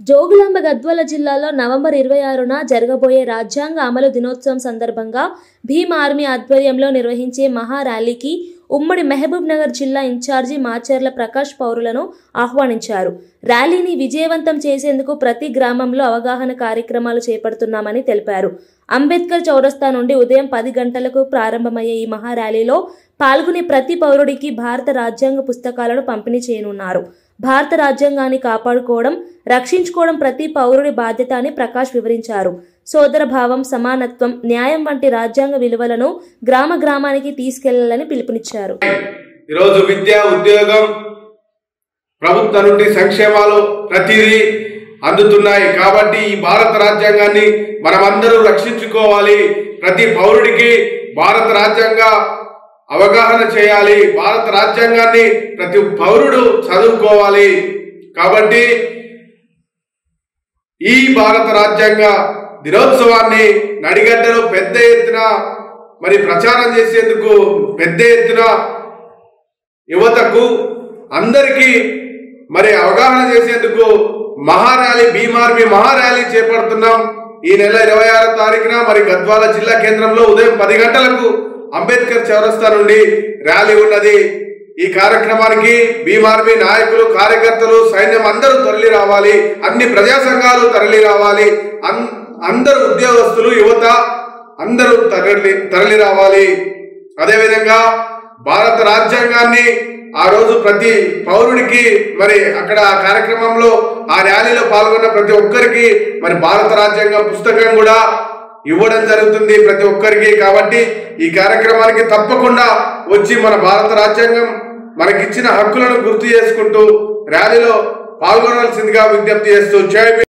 జోగులాంబ గద్వాల జిల్లాలో నవంబర్ 26న జరగబోయే రాజ్యాంగ అమలు దినోత్సవం సందర్భంగా భీమ్ ఆర్మీ ఆధ్వర్యంలో నిర్వహించే మహా ర్యాలీకి ఉమ్మడి మహబూబ్ నగర్ జిల్లా ఇన్ఛార్జి మాచర్ల ప్రకాష్ పౌరులను ఆహ్వానించారు. ర్యాలీని విజయవంతం చేసేందుకు ప్రతి గ్రామంలో అవగాహన కార్యక్రమాలు చేపడుతున్నామని తెలిపారు. అంబేద్కర్ చౌరస్తా నుండి ఉదయం 10 గంటలకు ప్రారంభమయ్యే ఈ మహా ర్యాలీలో పాల్గొనే ప్రతి పౌరుడికి భారత రాజ్యాంగ పుస్తకాలను పంపిణీ చేయనున్నారు. భారత రాజ్యాంగాన్ని కాపాడుకోవడం, రక్షించుకోవడం ప్రతి పౌరుడి బాధ్యత అని ప్రకాష్ వివరించారు. సోదర భావం, సమానత్వం, న్యాయం వంటి రాజ్యాంగ విలువలను గ్రామ గ్రామానికి తీసుకెళ్లాలని పిలుపునిచ్చారు. ఈరోజు విద్య, ఉద్యోగం, ప్రభుత్వం నుండి సంక్షేమాలు ప్రతిదీ అందుతున్నాయి. కాబట్టి ఈ భారత రాజ్యాంగాన్ని మనమందరూ రక్షించుకోవాలి. ప్రతి పౌరుడికి భారత రాజ్యాంగ అవగాహన చేయాలి. భారత రాజ్యాంగాన్ని ప్రతి పౌరుడు చదువుకోవాలి. కాబట్టి ఈ భారత రాజ్యాంగ దినోత్సవాన్ని నడిగడ్డలో పెద్ద ఎత్తున ప్రచారం చేసేందుకు పెద్ద ఎత్తున యువతకు అందరికీ అవగాహన చేసేందుకు మహార్యాలీ, భీమ్ ఆర్మీ మహార్యాలీ చేపడుతున్నాం. ఈ నెల 26వ తారీఖున గద్వాల జిల్లా కేంద్రంలో ఉదయం 10 గంటలకు అంబేద్కర్ చౌరస్తా నుండి ర్యాలీ ఉన్నది. ఈ కార్యక్రమానికి భీమ్ ఆర్మీ నాయకులు, కార్యకర్తలు, సైన్యం అందరూ తరలి రావాలి. అన్ని ప్రజా సంఘాలు తరలి రావాలి. అందరూ ఉద్యోగస్తులు, యువత అందరూ తరలి రావాలి. అదేవిధంగా భారత రాజ్యాంగాన్ని ఆ రోజు ప్రతి పౌరుడికి అక్కడ ఆ కార్యక్రమంలో, ఆ ర్యాలీలో పాల్గొన్న ప్రతి ఒక్కరికి భారత రాజ్యాంగం పుస్తకం కూడా ఇవ్వడం జరుగుతుంది ప్రతి ఒక్కరికి. కాబట్టి ఈ కార్యక్రమానికి తప్పకుండా వచ్చి మన భారత రాజ్యాంగం మనకిచ్చిన హక్కులను గుర్తు చేసుకుంటూ ర్యాలీలో పాల్గొనాల్సిందిగా విజ్ఞప్తి చేస్తూ జై